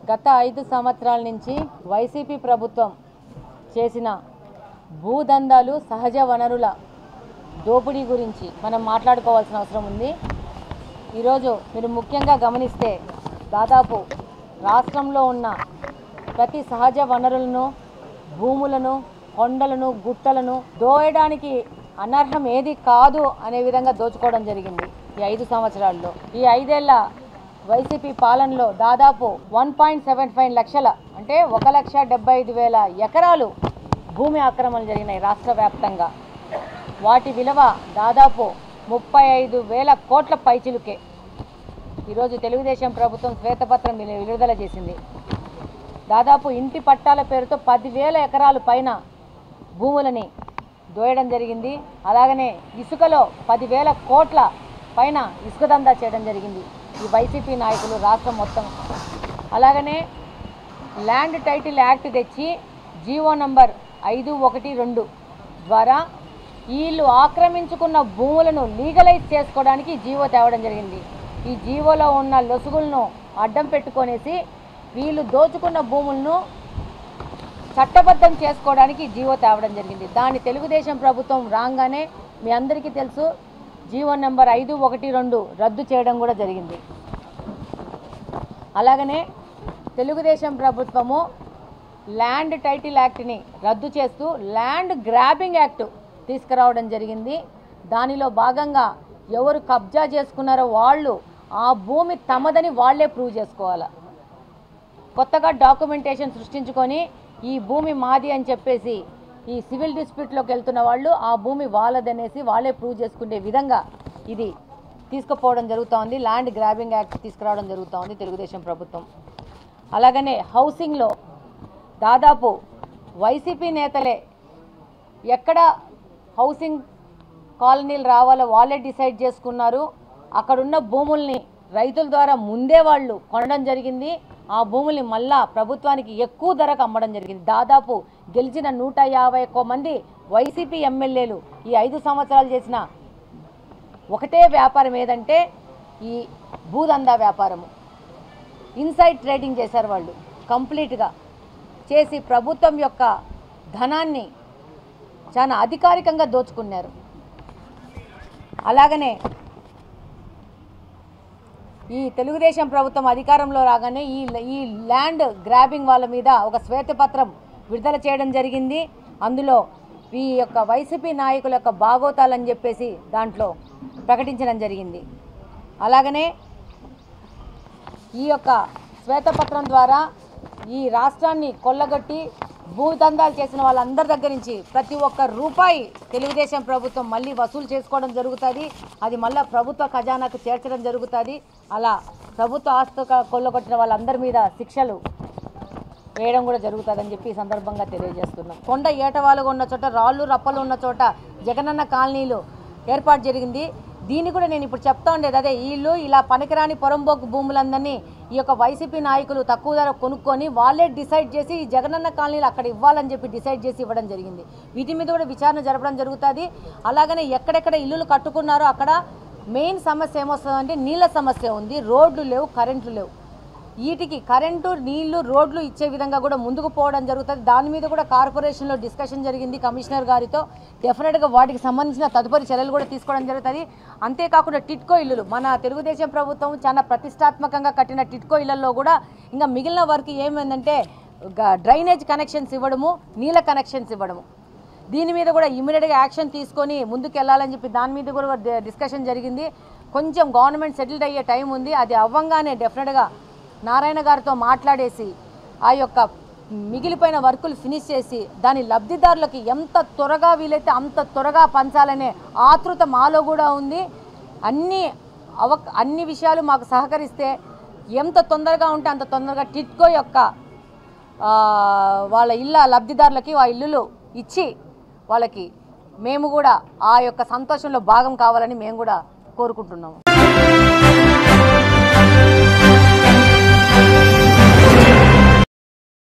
గత 5 సంవత్సరాల నుంచి వైసీపీ ప్రభుత్వం చేసిన భూదందాలు సహజ వనరుల దోపిడీ గురించి మనం మాట్లాడుకోవాల్సిన అవసరం ఉంది. ఈరోజు మీరు ముఖ్యంగా గమనిస్తే దాదాపు రాష్ట్రంలో ఉన్న ప్రతి సహజ వనరులను, భూములను, కొండలను, గుట్టలను దోయడానికి అనర్హం ఏది కాదు అనే విధంగా దోచుకోవడం జరిగింది ఈ 5 సంవత్సరాల్లో. ఈ 5 ఏళ్ల వైసీపీ పాలనలో దాదాపు 1.75 లక్షల అంటే 1,75,000 ఎకరాలు భూమి ఆక్రమణలు జరిగినాయి రాష్ట్ర వ్యాప్తంగా. వాటి విలువ దాదాపు 35,000 కోట్ల పైచిలుకే. ఈరోజు తెలుగుదేశం ప్రభుత్వం శ్వేతపత్రం విడుదల చేసింది. దాదాపు ఇంటి పట్టాల పేరుతో 10,000 ఎకరాలు పైన భూములని దోయడం జరిగింది. అలాగనే ఇసుకలో 10,000 కోట్ల పైన ఇసుక దందా చేయడం జరిగింది ఈ వైసీపీ నాయకులు రాష్ట్రం మొత్తం. అలాగనే ల్యాండ్ టైటిల్ యాక్ట్ తెచ్చి జీవో నంబర్ 512 ద్వారా వీళ్ళు ఆక్రమించుకున్న భూములను లీగలైజ్ చేసుకోవడానికి జీవో తేవడం జరిగింది. ఈ జీవోలో ఉన్న లొసుగులను అడ్డం పెట్టుకొనేసి వీళ్ళు దోచుకున్న భూములను చట్టబద్ధం చేసుకోవడానికి జీవో తేవడం జరిగింది. దాన్ని తెలుగుదేశం ప్రభుత్వం రాగానే మీ అందరికీ తెలుసు జీవో నెంబర్ 512 రద్దు చేయడం కూడా జరిగింది. అలాగనే తెలుగుదేశం ప్రభుత్వము ల్యాండ్ టైటిల్ యాక్ట్ని రద్దు చేస్తూ ల్యాండ్ గ్రాబింగ్ యాక్ట్ తీసుకురావడం జరిగింది. దానిలో భాగంగా ఎవరు కబ్జా చేసుకున్నారో వాళ్ళు ఆ భూమి తమదని వాళ్లే ప్రూవ్ చేసుకోవాలి. కొత్తగా డాక్యుమెంటేషన్ సృష్టించుకొని ఈ భూమి మాది అని చెప్పేసి ఈ సివిల్ డిస్ప్యూట్లోకి వెళ్తున్న వాళ్ళు ఆ భూమి వాళ్ళదనేసి వాళ్ళే ప్రూవ్ చేసుకునే విధంగా ఇది తీసుకుపోవడం జరుగుతూ ఉంది. ల్యాండ్ గ్రాబింగ్ యాక్ట్ తీసుకురావడం జరుగుతూ ఉంది తెలుగుదేశం ప్రభుత్వం. అలాగనే హౌసింగ్లో దాదాపు వైసీపీ నేతలే ఎక్కడ హౌసింగ్ కాలనీలు రావాలో వాళ్ళే డిసైడ్ చేసుకున్నారు. అక్కడున్న భూముల్ని రైతుల ద్వారా ముందే వాళ్ళు కొనడం జరిగింది. ఆ భూముల్ని మళ్ళా ప్రభుత్వానికి ఎక్కువ ధరకు అమ్మడం జరిగింది. దాదాపు గెలిచిన 151 మంది వైసీపీ ఎమ్మెల్యేలు ఈ 5 సంవత్సరాలు చేసిన ఒకటే వ్యాపారం ఏదంటే ఈ భూదందా వ్యాపారము. ఇన్సైడ్ ట్రేడింగ్ చేశారు వాళ్ళు కంప్లీట్గా చేసి ప్రభుత్వం యొక్క ధనాన్ని చాలా అధికారికంగా దోచుకున్నారు. అలాగనే ఈ తెలుగుదేశం ప్రభుత్వం అధికారంలో రాగానే ఈ ల్యాండ్ గ్రాబింగ్ వాళ్ళ మీద ఒక శ్వేతపత్రం విడుదల చేయడం జరిగింది. అందులో ఈ యొక్క వైసీపీ నాయకుల యొక్క బాగోతాలని చెప్పేసి దాంట్లో ప్రకటించడం జరిగింది. అలాగనే ఈ యొక్క శ్వేతపత్రం ద్వారా ఈ రాష్ట్రాన్ని కొల్లగొట్టి భూదందాలు చేసిన వాళ్ళందరి దగ్గర నుంచి ప్రతి ఒక్క రూపాయి తెలుగుదేశం ప్రభుత్వం మళ్ళీ వసూలు చేసుకోవడం జరుగుతుంది. అది మళ్ళీ ప్రభుత్వ ఖజానాకు చేర్చడం జరుగుతుంది. అలా ప్రభుత్వ ఆస్తి కొల్లగొట్టిన వాళ్ళందరి మీద శిక్షలు వేయడం కూడా జరుగుతుందని చెప్పి ఈ సందర్భంగా తెలియజేస్తున్నాం. కొండ ఏటవాలుగా ఉన్న చోట, రాళ్ళు రప్పలు ఉన్న చోట జగనన్న కాలనీలు ఏర్పాటు జరిగింది. దీన్ని కూడా నేను ఇప్పుడు చెప్తా ఉండేది అదే, వీళ్ళు ఇలా పనికిరాని పొరంబోకు భూములందరినీ ఈ యొక్క వైసీపీ నాయకులు తక్కువ ధర కొనుక్కొని వాళ్ళే డిసైడ్ చేసి ఈ జగనన్న కాలనీలు అక్కడ ఇవ్వాలని చెప్పి డిసైడ్ చేసి ఇవ్వడం జరిగింది. వీటి మీద కూడా విచారణ జరపడం జరుగుతుంది. అలాగనే ఎక్కడెక్కడ ఇల్లులు కట్టుకున్నారో అక్కడ మెయిన్ సమస్య ఏమొస్తుందంటే నీళ్ళ సమస్య ఉంది. రోడ్లు లేవు, కరెంట్లు లేవు. వీటికి కరెంటు, నీళ్లు, రోడ్లు ఇచ్చే విధంగా కూడా ముందుకు పోవడం జరుగుతుంది. దాని మీద కూడా కార్పొరేషన్లో డిస్కషన్ జరిగింది కమిషనర్ గారితో. డెఫినెట్గా వాటికి సంబంధించిన తదుపరి చర్యలు కూడా తీసుకోవడం జరుగుతుంది. అంతేకాకుండా టిట్కో ఇల్లులు మన తెలుగుదేశం ప్రభుత్వం చాలా ప్రతిష్టాత్మకంగా కట్టిన టిట్కో ఇళ్లలో కూడా ఇంకా మిగిలిన వర్క్ ఏమైందంటే డ్రైనేజ్ కనెక్షన్స్ ఇవ్వడము, నీళ్ళ కనెక్షన్స్ ఇవ్వడము. దీని మీద కూడా ఇమీడియట్గా యాక్షన్ తీసుకొని ముందుకు వెళ్ళాలని చెప్పి దాని మీద కూడా డిస్కషన్ జరిగింది. కొంచెం గవర్నమెంట్ సెటిల్డ్ అయ్యే టైం ఉంది. అది అవ్వంగానే డెఫినెట్గా నారాయణ గారితో మాట్లాడేసి ఆ యొక్క మిగిలిపోయిన వర్కులు ఫినిష్ చేసి దాని లబ్ధిదారులకు ఎంత త్వరగా వీలైతే అంత త్వరగా పంచాలనే ఆతృత మాలో కూడా ఉంది. అన్ని విషయాలు మాకు సహకరిస్తే ఎంత తొందరగా ఉంటే అంత తొందరగా టిట్కో యొక్క వాళ్ళ ఇళ్ళ లబ్ధిదారులకి ఆ ఇల్లులు ఇచ్చి వాళ్ళకి మేము కూడా ఆ యొక్క సంతోషంలో భాగం కావాలని మేము కూడా కోరుకుంటున్నాము.